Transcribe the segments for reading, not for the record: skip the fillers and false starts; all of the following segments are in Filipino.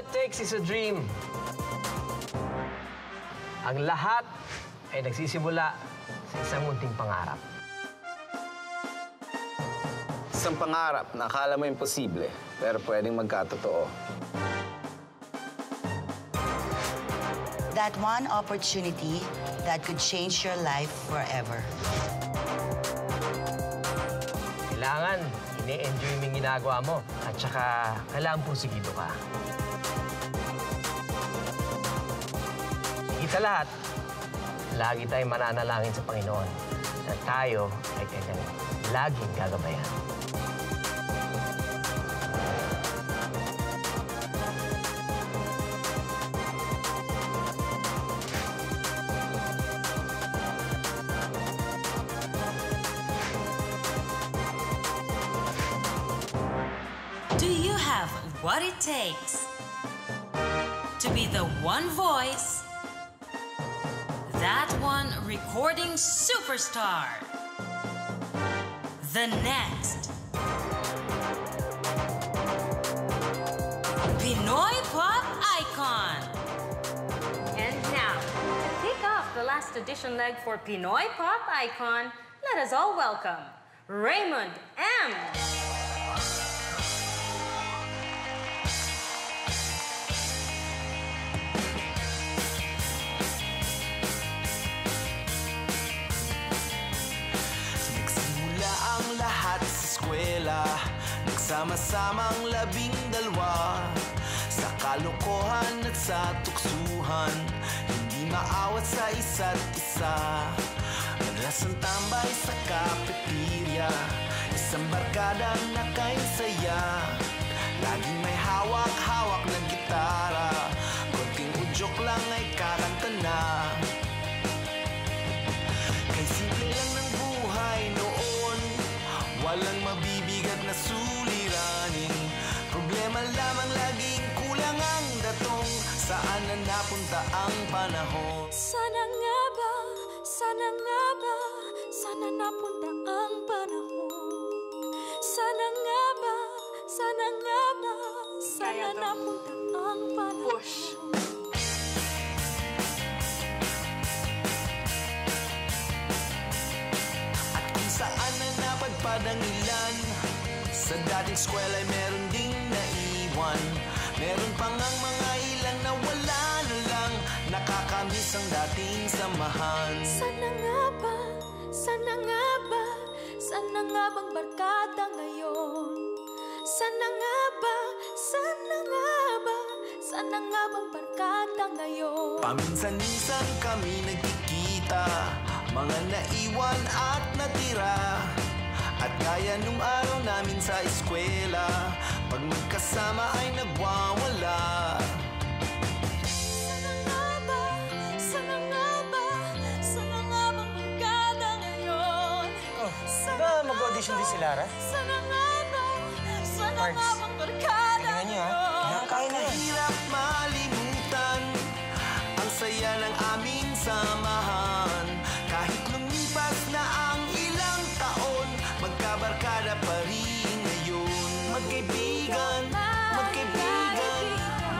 it takes is a dream. Ang lahat ay nagsisimula sa isang munting pangarap. Isang pangarap na akala mo imposible, pero pwedeng magkatotoo. That one opportunity that could change your life forever. Kailangan, ini-enjoy mo yung ginagawa mo at saka kailangan pusigido ka. Higit sa lahat, lagi tayong mananalangin sa Panginoon na tayo ay kanyang laging gagabayan. Do you have what it takes to be the one voice, that one recording superstar, the next Pinoy pop icon? And now, to kick off the last audition leg for Pinoy pop icon, let us all welcome Raymond M. Nagsama-samang 12 sa kalokohan at sa tuksuhan, hindi maawat sa isa't isa. Madalas ang tambay sa kapeterya, isang barkadang nakainsaya, laging may hawak-hawak na gitara, konting udyok lang ay kakanta na. Kay simple lang ng buhay noon, walang mabibigat na suliranin. Problema lamang laging kulang ang datong, saan na napunta ang panahon. Sana nga ba, sana nga ba, sana napunta ang panahon. Sana nga ba, sana nga ba, sana napunta ang panahon. At kung saan na napadpad ang ilan, sa dating eskwela ay meron ding naiwan. Meron pa ngang mga ilang na wala na lang, nakakamiss ang dating samahan. Sana nga ba, sana nga ba, sana nga bang barkada ngayon? Sana nga ba, sana nga ba, sana nga bang barkada ngayon? Paminsan-minsan kami nagkikita, mga naiwan at natira. At gaya nung araw namin sa eskwela, pag magkasama ay nagwawala. Sana nga ba, sana nga ba, sana nga bang barkada ngayon? Diba mag-audition din si Lara? Sana nga ba, sana nga bang barkada ngayon? Kaya na yan. Hirap malimutan ang saya ng aming samahan. Kahit lumipas na ang ilang taon, magkabarkada pa rin ngayon. Magkaibigan, magkaibigan,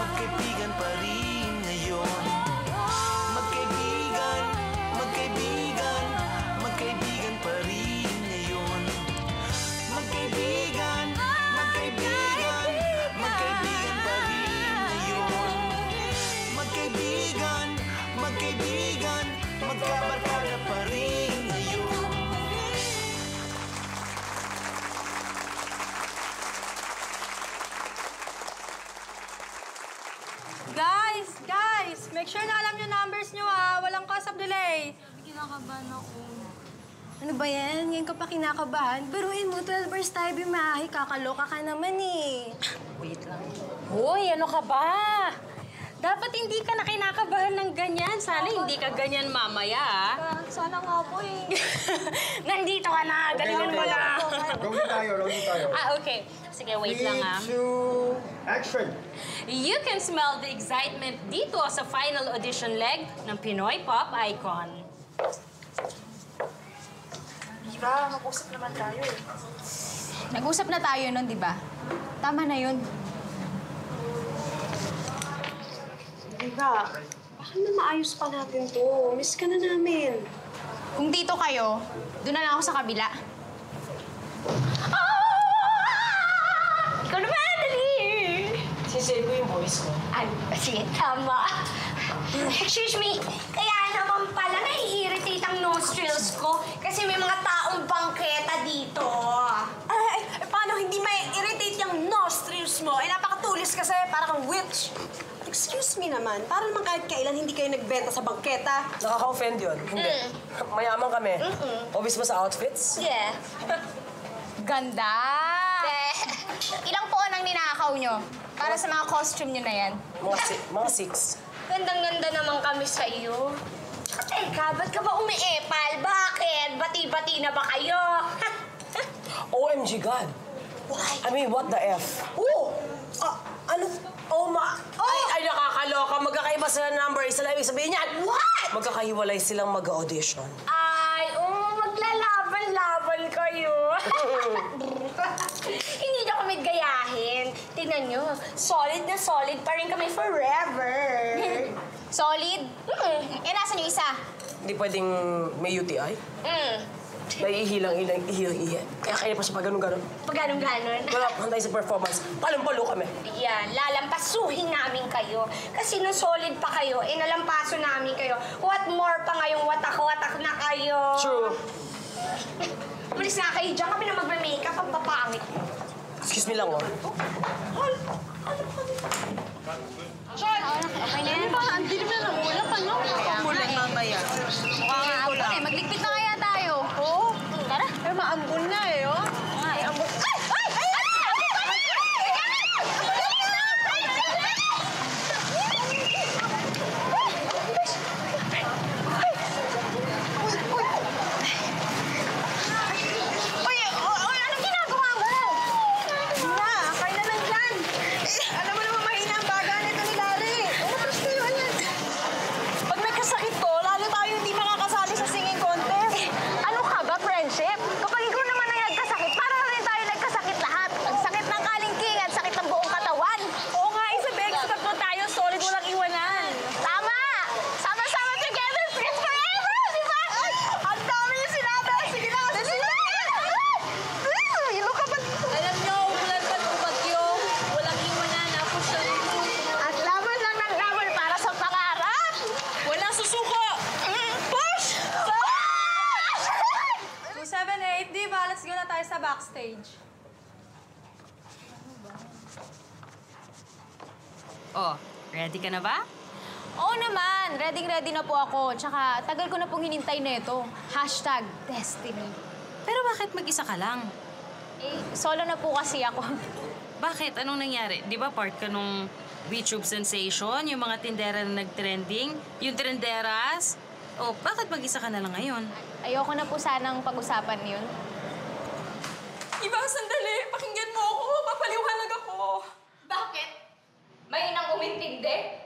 magkaibigan pa rin ngayon. Magkaibigan, magkaibigan, magkaibigan pa rin ngayon. Magkaibigan, magkaibigan, magkaibigan pa rin ngayon. Magkaibigan, magkaibigan, magkabarkada pa rin ngayon. Guys, make sure na alam yung numbers nyo walang cause of delay. Kinakabahan ako. Ano ba yan? Ngayon ka pa kinakabahan? Biruin mo, 12 hours tayo bimahe. Kakaloka ka naman eh. Wait lang. Hoy, ano ka ba? Dapat hindi ka na kinakabahan ng ganyan. Sana hindi ka ganyan mamaya, Sana nga po eh. Nandito ka na. Galingan mo na. Round tayo. Okay. Sige, wait lang 3, 2, action! You can smell the excitement dito sa final audition leg ng Pinoy Pop Icon. Diba, mag-usap naman tayo eh. Nag-usap na tayo nun, di ba? Tama na yun. Diva, baka na maayos pa natin to. Miss ka na namin. Kung dito kayo, doon na lang ako sa kabila. Ikaw naman, dali! Sisave ko yung voice ko. Sige, tama. Excuse me, kaya naman pala nai-irritate ang nostrils ko kasi may mga taong bangketa dito. Ay, paano hindi mai-irritate yung nostrils mo? Napakatulis kasi, para kang witch. Excuse me naman, para naman kahit kailan hindi kayo nagbenta sa bangketa. Nakaka-offend yun. Hindi. Mayaman kami. Obvious ba sa outfits? Yeah. Ganda! Ilang po ang ninakaw nyo para sa mga costume nyo na yan? Mga 6. Gandang-ganda naman kami sa iyo. Teka, ba't ka ba umiepal? Bakit? Bati-bati na ba kayo? OMG God. Why? I mean, what the F? Oh! Ano? Oh, Ay, nakakaloka. Magkakaiba sila ng number. Isa lang ibig sabihin niyan. What? Magkakahiwalay silang mag-audition. Ay, maglalaban-laban kayo. Hindi niyo kami gayahin. Tingnan niyo, solid na solid pa rin kami forever. Solid? Nasaan yung isa? Hindi pwedeng may UTI. Naiihilang-ilang ihi. Kaya kaya pa siya pag ganun-ganun. Pag ganun-ganun. Wala, hantay sa performance. Palumpalo kami. Yan, lalampasuhin namin kayo. Kasi nung solid pa kayo, nalampaso namin kayo. What more pa ngayong watak-watak na kayo? True. Umalis na kayo dyan. Kami na magme-makeup. Ang papangit. Excuse me lang, oh. Sean! Okay na yan. Hindi naman lang wala pa, no? Pamulan mamaya. Mukhang aambon eh. Magligpit na kaya tayo. Oo. Tara. Eh, maambon na eh, oh. Ay, ambon. Ay! Ay! Anong ginagawa mo? Na, kayo na lang dyan. Alam mo naman mahina ang baga nito ni Larry. Umatras kayo, ayan. Pag may kasakit to, lalo tayo hindi makakasali sa singing contest. Ano ka ba, friendship? Kapag ikaw naman ay nagkasakit, para na rin tayo nagkasakit lahat. Ang sakit ng kalingking at sakit ng buong katawan. Oo nga, Isabel, sa tatlo tayo, solid walang iwanan. Tama! Sama-sama together, friends forever! Di ba? Ang dami yung sinabi. Sige na, sige na. Ilo ka ba? Alam nyo, ulan pa ng bagyo. Walang iwanan, ako siya nito. At laban lang ng laban para sa pangarap! Walang susuko. Push! 278, Diva, let's go na tayo sa backstage. Oh, ready ka na ba? Oo naman, ready na po ako. Tsaka tagal ko na pong hinintay nito. #Destiny. Pero bakit mag-isa ka lang? Solo na po kasi ako. Bakit? Anong nangyari? Di ba part ka nung YouTube sensation? Yung mga tindera na nag-trending? Yung trenderas? O, bakit mag-isa ka na lang ngayon? Ayoko na po sanang pag-usapan yun. Iba, sandali. Pakinggan mo ako. Papaliwanag ako. Bakit? May inang umintindi?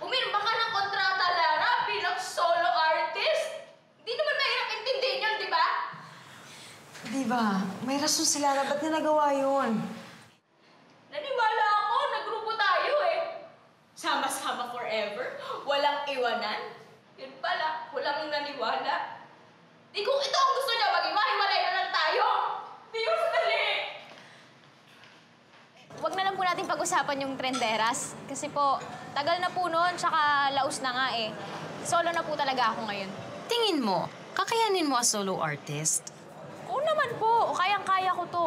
Umirma ka ng kontrata, Lara, bilang solo artist? Hindi naman mahirap intindihin yun, di ba? Diba, may rason sila na ba't niya nagawa yun? Naniwala ako, nagrupo tayo eh. Sama-sama forever, walang iwanan. Yun pala, walang naniwala. Di kung ito ang gusto niya, maghiwa-hiwalay na lang tayo. Di yun, sandali! Huwag na lang po natin pag-usapan yung trenderas. Kasi po, tagal na po noon, tsaka laos na nga eh. Solo na po talaga ako ngayon. Tingin mo, kakayanin mo as solo artist? Oo naman po, kayang-kaya ko to.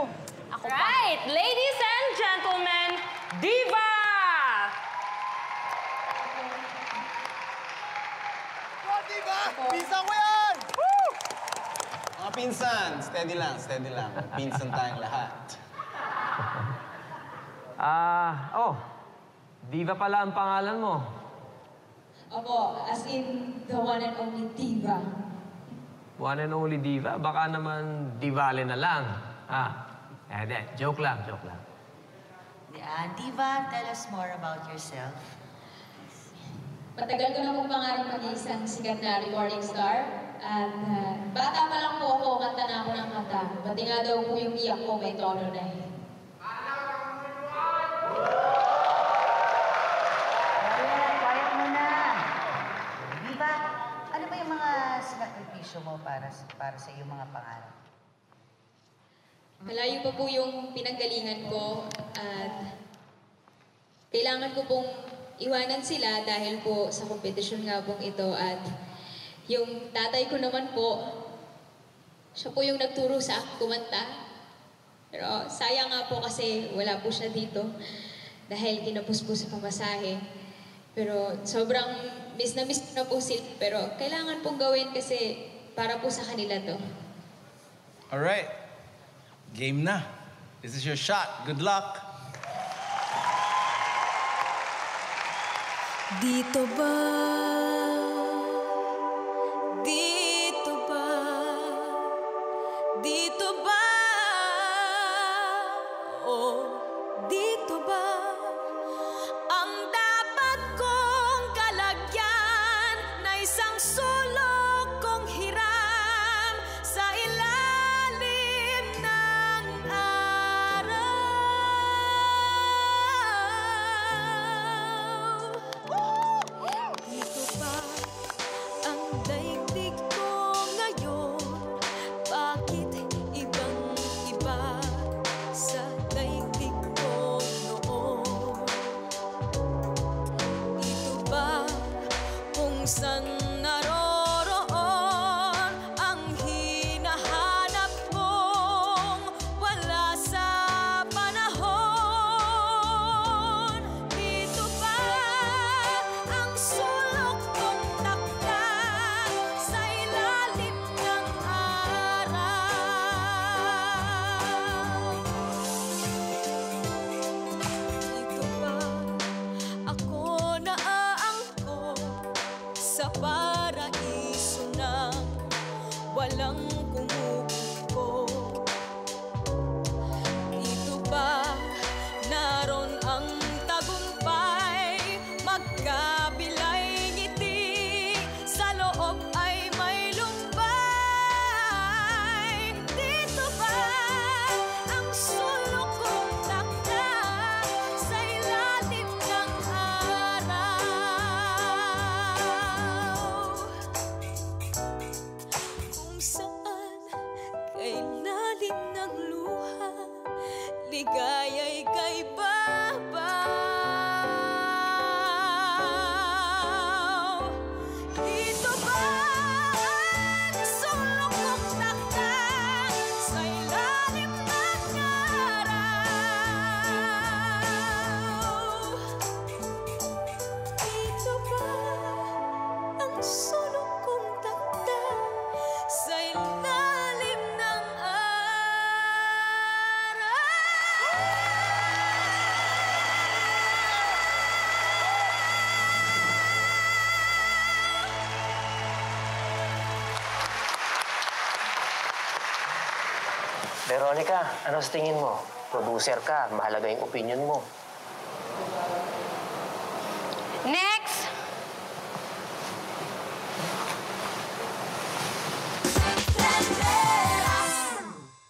Ako pa. Right, ladies and gentlemen, Diva! Pinsan ko yan! Woo! Mga pinsan, steady lang, steady lang. Pinsan tayong lahat. Diva pala ang pangalan mo. Opo, as in the one and only Diva. One and only Diva? Baka naman Divale na lang. Joke lang, joke lang. Diva, tell us more about yourself. Matagal ko na pong pangarap maging isang sikat na recording star. At bata pa lang po ako, kanta na ako ng kanta. Pati nga daw po yung iyak ko, may tono na eh. sakripisyo mo para sa iyong mga pangarap? Malayo pa po yung pinanggalingan ko at kailangan ko pong iwanan sila dahil po sa kompetisyon nga pong ito at yung tatay ko naman po, siya po yung nagturo sa akin kumanta. Pero sayang nga po kasi wala po siya dito dahil kinapos po sa pamasahe. Pero sobrang miss na po sila pero kailangan pong gawin kasi para po sa kanila to. Alright. Game na. This is your shot. Good luck. Dito ba? Dito ba? Dito ba? Oh, dito ba? Ang dapat kong kalagyan na isang sulok kong hiram sa ilalim ng araw. Dito ba ang daigdig ko ngayon? Bakit ibang-iba sa daigdig ko noon? Dito ba kung saan naroroon ang hinahanap kong wala sa panahon? Dito ba ang sulok kong takda sa ilalim ng araw? Dito ba ako naaangkop sa paraiso ng walang kumukupo? Dito ba naroon ang tagumpay, magkabilay ngiti, sa loob ay may lumbay? Dito ba ang sulok kong takda sa ilalim ng araw? Kung saan kay lalim ng luha, ligaya'y kay babaw. Dito ba ang sulok kong takda sa ilalim ng araw? Dito ba ang sulok kong takda sa ilalim ng Veronica, ano sa tingin mo? Producer ka, mahalaga yung opinion mo.